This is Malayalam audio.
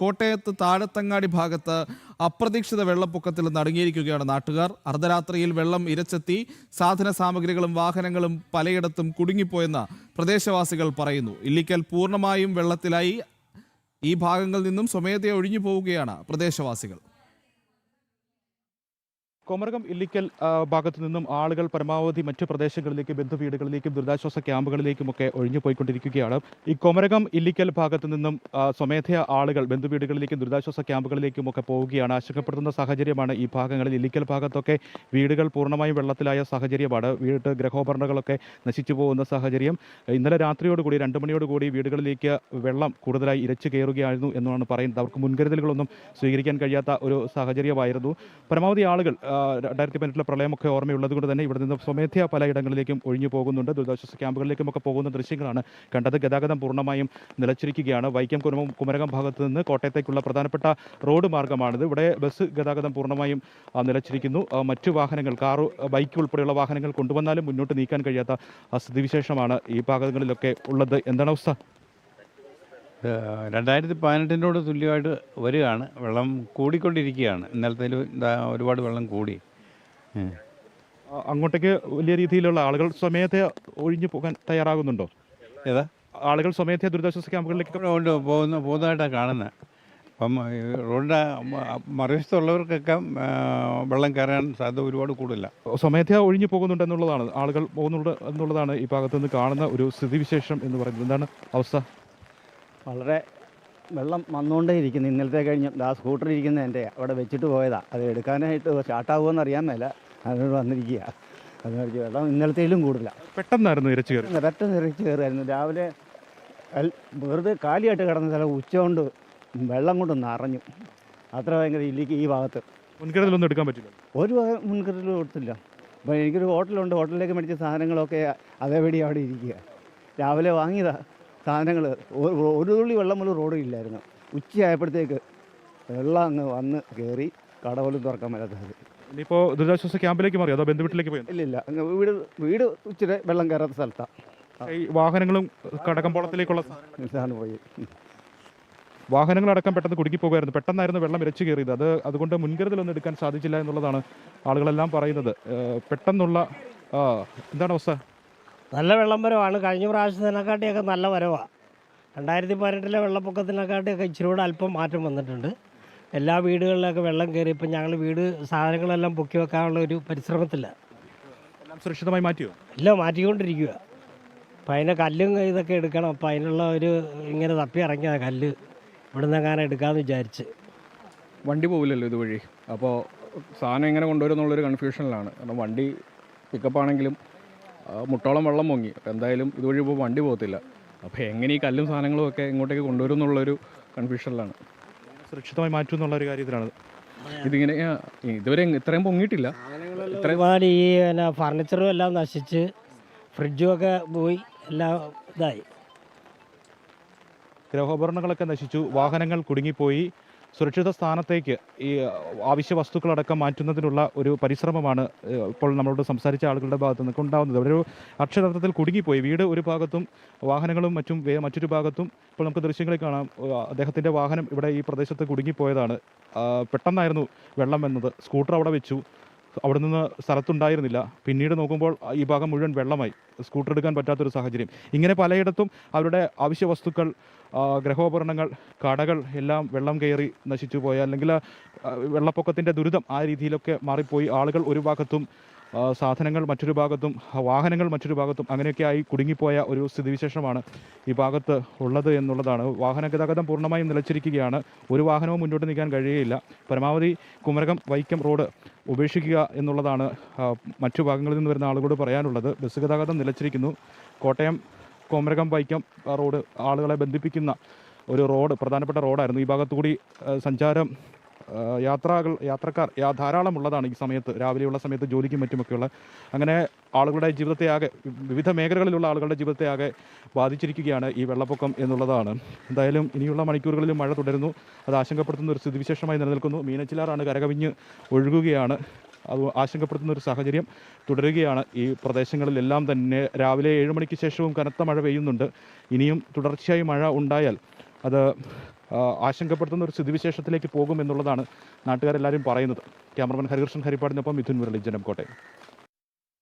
കോട്ടയത്ത് താഴത്തങ്ങാടി ഭാഗത്ത് അപ്രതീക്ഷിത വെള്ളപ്പൊക്കത്തിൽ നടുങ്ങിയിരിക്കുകയാണ് നാട്ടുകാർ. അർദ്ധരാത്രിയിൽ വെള്ളം ഇരച്ചെത്തി സാധന സാമഗ്രികളും വാഹനങ്ങളും പലയിടത്തും കുടുങ്ങിപ്പോയെന്ന് പ്രദേശവാസികൾ പറയുന്നു. ഇല്ലിക്കൽ പൂർണ്ണമായും വെള്ളത്തിലായി. ഈ ഭാഗങ്ങളിൽ നിന്നും സ്വമേധയാ ഒഴിഞ്ഞു പോവുകയാണ് പ്രദേശവാസികൾ. കൊമരകം ഇല്ലിക്കൽ ഭാഗത്തു നിന്നും ആളുകൾ പരമാവധി മറ്റു പ്രദേശങ്ങളിലേക്കും ബന്ധുവീടുകളിലേക്കും ദുരിതാശ്വാസ ക്യാമ്പുകളിലേക്കുമൊക്കെ ഒഴിഞ്ഞു പോയിക്കൊണ്ടിരിക്കുകയാണ്. ഈ കൊമരകം ഇല്ലിക്കൽ ഭാഗത്തു നിന്നും സ്വമേധയാ ആളുകൾ ബന്ധുവീടുകളിലേക്കും ദുരിതാശ്വാസ ക്യാമ്പുകളിലേക്കുമൊക്കെ പോവുകയാണ്. ആശങ്കപ്പെടുത്തുന്ന സാഹചര്യമാണ് ഈ ഭാഗങ്ങളിൽ. ഇല്ലിക്കൽ ഭാഗത്തൊക്കെ വീടുകൾ പൂർണ്ണമായും വെള്ളത്തിലായ സാഹചര്യമാണ്. വീട് ഗൃഹോപകരണങ്ങളൊക്കെ നശിച്ചു പോകുന്ന സാഹചര്യം. ഇന്നലെ രാത്രിയോടുകൂടി 2 മണിയോടുകൂടി വീടുകളിലേക്ക് വെള്ളം കൂടുതലായി ഇരച്ചു കയറുകയായിരുന്നു എന്നാണ് പറയുന്നത്. അവർക്ക് മുൻകരുതലുകളൊന്നും സ്വീകരിക്കാൻ കഴിയാത്ത ഒരു സാഹചര്യമായിരുന്നു. പരമാവധി ആളുകൾ 2018 പ്രളയമൊക്കെ ഓർമ്മയുള്ളത് കൊണ്ട് തന്നെ ഇവിടെ നിന്ന് സ്വമേധയാ പലയിടങ്ങളിലേക്കും ഒഴിഞ്ഞു പോകുന്നുണ്ട്. ദുരിതാശ്വാസ ക്യാമ്പുകളിലേക്കുമൊക്കെ പോകുന്ന ദൃശ്യങ്ങളാണ് കണ്ടത്. ഗതാഗതം പൂർണ്ണമായും നിലച്ചിരിക്കുകയാണ്. വൈക്കം കുമരകം ഭാഗത്ത് നിന്ന് കോട്ടയത്തേക്കുള്ള പ്രധാനപ്പെട്ട റോഡ് മാർഗ്ഗമാണിത്. ഇവിടെ ബസ് ഗതാഗതം പൂർണ്ണമായും നിലച്ചിരിക്കുന്നു. മറ്റു വാഹനങ്ങൾ, കാറ്, ബൈക്ക് ഉൾപ്പെടെയുള്ള വാഹനങ്ങൾ കൊണ്ടുവന്നാലും മുന്നോട്ട് നീക്കാൻ കഴിയാത്ത സ്ഥിതിവിശേഷമാണ് ഈ ഭാഗങ്ങളിലൊക്കെ ഉള്ളത്. എന്താണ് അവസ്ഥ? 2018 തുല്യമായിട്ട് വരികയാണ്. വെള്ളം കൂടിക്കൊണ്ടിരിക്കുകയാണ്. ഇന്നലത്തേലും ഒരുപാട് വെള്ളം കൂടി. അങ്ങോട്ടേക്ക് വലിയ രീതിയിലുള്ള ആളുകൾ സ്വമേധയാ ഒഴിഞ്ഞു പോകാൻ തയ്യാറാകുന്നുണ്ടോ? ഏതാ ആളുകൾ സ്വമേധയാ ദുരിതാശ്വാസ ക്യാമ്പുകളിലേക്ക് പോകുന്നതായിട്ടാണ് കാണുന്നത്. അപ്പം റോഡിൻ്റെ മറുവശത്തുള്ളവർക്കൊക്കെ വെള്ളം കയറാൻ സാധ്യത ഒരുപാട് കൂടുതല. സ്വമേധയാ ഒഴിഞ്ഞു പോകുന്നുണ്ട് എന്നുള്ളതാണ്, ആളുകൾ പോകുന്നുണ്ട് എന്നുള്ളതാണ് ഈ ഭാഗത്തു നിന്ന് കാണുന്ന ഒരു സ്ഥിതിവിശേഷം എന്ന് പറയുന്നത്. എന്താണ് അവസ്ഥ? വളരെ വെള്ളം വന്നുകൊണ്ടേ ഇരിക്കുന്നു. ഇന്നലത്തെ കഴിഞ്ഞ് സ്കൂട്ടർ ഇരിക്കുന്ന എൻ്റെ അവിടെ വെച്ചിട്ട് പോയതാണ്. അത് എടുക്കാനായിട്ട് സ്റ്റാർട്ടാകുമെന്ന് അറിയാൻ മേല. അതിനോട് വന്നിരിക്കുക. അത് വെള്ളം ഇന്നലത്തേലും കൂടുതലാണ്. പെട്ടെന്ന് ഇരച്ചു കയറുമായിരുന്നു. രാവിലെ വെറുതെ കാലിയായിട്ട് കിടന്ന സ്ഥലം ഉച്ചകൊണ്ട് വെള്ളം കൊണ്ട് നിറഞ്ഞു. അത്ര ഭയങ്കര ഇല്ലിക്ക് ഈ ഭാഗത്ത്. മുൻകരുതലൊന്നും എടുക്കാൻ പറ്റില്ല. ഒരു മുൻകരുതലും എടുത്തില്ല. അപ്പോൾ എനിക്കൊരു ഹോട്ടലുണ്ട്. ഹോട്ടലിലേക്ക് മേടിച്ച സാധനങ്ങളൊക്കെ അതേപടി അവിടെ ഇരിക്കുക. രാവിലെ വാങ്ങിയതാണ് സാധനങ്ങൾ. ഒരു തുള്ളി വെള്ളം പോലും റോഡിലില്ലായിരുന്നു. ഉച്ചയായപ്പോഴത്തേക്ക് വെള്ളം അങ്ങ് വന്ന് കയറി കട പോലും തുറക്കാൻ പറ്റാത്തത്. ഇനിയിപ്പോൾ ദുരിതാശ്വാസ ക്യാമ്പിലേക്ക് മാറി അതോ ബന്ധുവീട്ടിലേക്ക് പോയി? ഇല്ല, അങ്ങ് വീട് ഇച്ചിരി വെള്ളം കയറാത്ത സ്ഥലത്താണ്. ഈ വാഹനങ്ങളും കടകമ്പോളത്തിലേക്കുള്ള ഇതാണ് പോയി. വാഹനങ്ങളടക്കം പെട്ടെന്ന് കുടുങ്ങിപ്പോകുമായിരുന്നു. പെട്ടെന്നായിരുന്നു വെള്ളം ഇരച്ചു കയറിയത്. അതുകൊണ്ട് മുൻകരുതലൊന്നും എടുക്കാൻ സാധിച്ചില്ല എന്നുള്ളതാണ് ആളുകളെല്ലാം പറയുന്നത്. പെട്ടെന്നുള്ള എന്താണ് അവസ്ഥ? നല്ല വെള്ളം വരവാണ്. കഴിഞ്ഞ പ്രാവശ്യത്തിനെക്കാട്ടിയൊക്കെ നല്ല വരവാണ്. 2018 വെള്ളപ്പൊക്കത്തിനെക്കാട്ടിയൊക്കെ ഇച്ചിരി കൂടെ അല്പം മാറ്റം വന്നിട്ടുണ്ട്. എല്ലാ വീടുകളിലൊക്കെ വെള്ളം കയറി. ഇപ്പം ഞങ്ങൾ സാധനങ്ങളെല്ലാം പൊക്കി വെക്കാനുള്ള ഒരു പരിശ്രമത്തിലാണ്. എല്ലാം സുരക്ഷിതമായി മാറ്റിയോ? ഇല്ല, മാറ്റിക്കൊണ്ടിരിക്കുക. അപ്പം അതിൻ്റെ കല്ലും ഇതൊക്കെ എടുക്കണം. അപ്പം അതിനുള്ള ഇങ്ങനെ തപ്പി ഇറങ്ങിയ കല്ല് ഇവിടെ നിന്നെങ്ങാനും എടുക്കാമെന്ന് വിചാരിച്ച്. വണ്ടി പോവില്ലല്ലോ ഇതുവഴി. അപ്പോൾ സാധനം എങ്ങനെ കൊണ്ടുവരുമെന്നുള്ളൊരു കൺഫ്യൂഷനിലാണ്. കാരണം വണ്ടി പിക്കപ്പാണെങ്കിലും മുട്ടോളം വെള്ളം പൊങ്ങി. അപ്പോൾ എന്തായാലും ഇതുവഴി ഇപ്പോൾ വണ്ടി പോകത്തില്ല. അപ്പോൾ എങ്ങനെ ഈ കല്ലും സാധനങ്ങളും ഒക്കെ ഇങ്ങോട്ടേക്ക് കൊണ്ടുവരും എന്നുള്ളൊരു കൺഫ്യൂഷനിലാണ്. സുരക്ഷിതമായി മാറ്റും എന്നുള്ളൊരു കാര്യത്തിലാണ് ഇതിങ്ങനെ. ഇതുവരെ ഇത്രയും പൊങ്ങിയിട്ടില്ല. ഒരുപാട് ഈ ഫർണിച്ചറും എല്ലാം നശിച്ച് ഫ്രിഡ്ജും ഒക്കെ പോയി. എല്ലാം ഇതായി. ഗൃഹോപകരണങ്ങളൊക്കെ നശിച്ചു. വാഹനങ്ങൾ കുടുങ്ങിപ്പോയി. സുരക്ഷിത സ്ഥാനത്തേക്ക് ഈ ആവശ്യ വസ്തുക്കളടക്കം മാറ്റുന്നതിനുള്ള ഒരു പരിശ്രമമാണ് ഇപ്പോൾ നമ്മളോട് സംസാരിച്ച ആളുകളുടെ ഭാഗത്ത് നിന്നൊക്കെ ഉണ്ടാകുന്നത്. ഒരു അക്ഷരാർത്ഥത്തിൽ കുടുങ്ങിപ്പോയി. വീട് ഒരു ഭാഗത്തും വാഹനങ്ങളും മറ്റൊരു ഭാഗത്തും. ഇപ്പോൾ നമുക്ക് ദൃശ്യങ്ങളിൽ കാണാം. അദ്ദേഹത്തിൻ്റെ വാഹനം ഇവിടെ ഈ പ്രദേശത്ത് കുടുങ്ങിപ്പോയതാണ്. പെട്ടെന്നായിരുന്നു വെള്ളം വന്നത്. സ്കൂട്ടർ അവിടെ വെച്ചു. അവിടെ നിന്ന് സ്ഥലത്തുണ്ടായിരുന്നില്ല. പിന്നീട് നോക്കുമ്പോൾ ഈ ഭാഗം മുഴുവൻ വെള്ളമായി. സ്കൂട്ടർ എടുക്കാൻ പറ്റാത്തൊരു സാഹചര്യം. ഇങ്ങനെ പലയിടത്തും അവരുടെ ആവശ്യ വസ്തുക്കൾ, ഗൃഹോപകരണങ്ങൾ, കടകൾ എല്ലാം വെള്ളം കയറി നശിച്ചു പോയ, അല്ലെങ്കിൽ വെള്ളപ്പൊക്കത്തിൻ്റെ ദുരിതം ആ രീതിയിലൊക്കെ മാറിപ്പോയി. ആളുകൾ ഒരു ഭാഗത്തും, സാധനങ്ങൾ മറ്റൊരു ഭാഗത്തും, വാഹനങ്ങൾ മറ്റൊരു ഭാഗത്തും അങ്ങനെയൊക്കെ ആയി കുടുങ്ങിപ്പോയ ഒരു സ്ഥിതിവിശേഷമാണ് ഈ ഭാഗത്ത് ഉള്ളത് എന്നുള്ളതാണ്. വാഹന ഗതാഗതം പൂർണ്ണമായും നിലച്ചിരിക്കുകയാണ്. ഒരു വാഹനവും മുന്നോട്ട് നീക്കാൻ കഴിയുകയില്ല. പരമാവധി കുമരകം വൈക്കം റോഡ് ഉപേക്ഷിക്കുക എന്നുള്ളതാണ് മറ്റു ഭാഗങ്ങളിൽ നിന്ന് വരുന്ന ആളുകളോട് പറയാനുള്ളത്. ബസ് ഗതാഗതം നിലച്ചിരിക്കുന്നു. കോട്ടയം കുമരകം വൈക്കം റോഡ് ആളുകളെ ബന്ധിപ്പിക്കുന്ന ഒരു റോഡ്, പ്രധാനപ്പെട്ട റോഡായിരുന്നു. ഈ ഭാഗത്തുകൂടി സഞ്ചാരം, യാത്രക്കാർ ധാരാളം ഉള്ളതാണ് ഈ സമയത്ത്. രാവിലെയുള്ള സമയത്ത് ജോലിക്കും മറ്റുമൊക്കെയുള്ള. അങ്ങനെ ആളുകളുടെ ജീവിതത്തെ ആകെ, വിവിധ മേഖലകളിലുള്ള ആളുകളുടെ ജീവിതത്തെ ആകെ ബാധിച്ചിരിക്കുകയാണ് ഈ വെള്ളപ്പൊക്കം എന്നുള്ളതാണ്. എന്തായാലും ഇനിയുള്ള മണിക്കൂറുകളിലും മഴ തുടരുന്നു. അത് ആശങ്കപ്പെടുത്തുന്ന ഒരു സ്ഥിതിവിശേഷമായി നിലനിൽക്കുന്നു. മീനച്ചിലാറാണ് കരകവിഞ്ഞ് ഒഴുകുകയാണ്. അത് ആശങ്കപ്പെടുത്തുന്ന ഒരു സാഹചര്യം തുടരുകയാണ് ഈ പ്രദേശങ്ങളിലെല്ലാം തന്നെ. രാവിലെ 7 മണിക്ക് ശേഷവും കനത്ത മഴ പെയ്യുന്നുണ്ട്. ഇനിയും തുടർച്ചയായി മഴ ഉണ്ടായാൽ അത് ആശങ്കപ്പെടുത്തുന്ന ഒരു സ്ഥിതിവിശേഷത്തിലേക്ക് പോകും എന്നുള്ളതാണ് നാട്ടുകാരെല്ലാവരും പറയുന്നത്. ക്യാമറമാൻ ഹരികൃഷ്ണൻ ഹരിപ്പാടിനൊപ്പം മിഥുൻ മുരളി, ജനം, കോട്ടയം.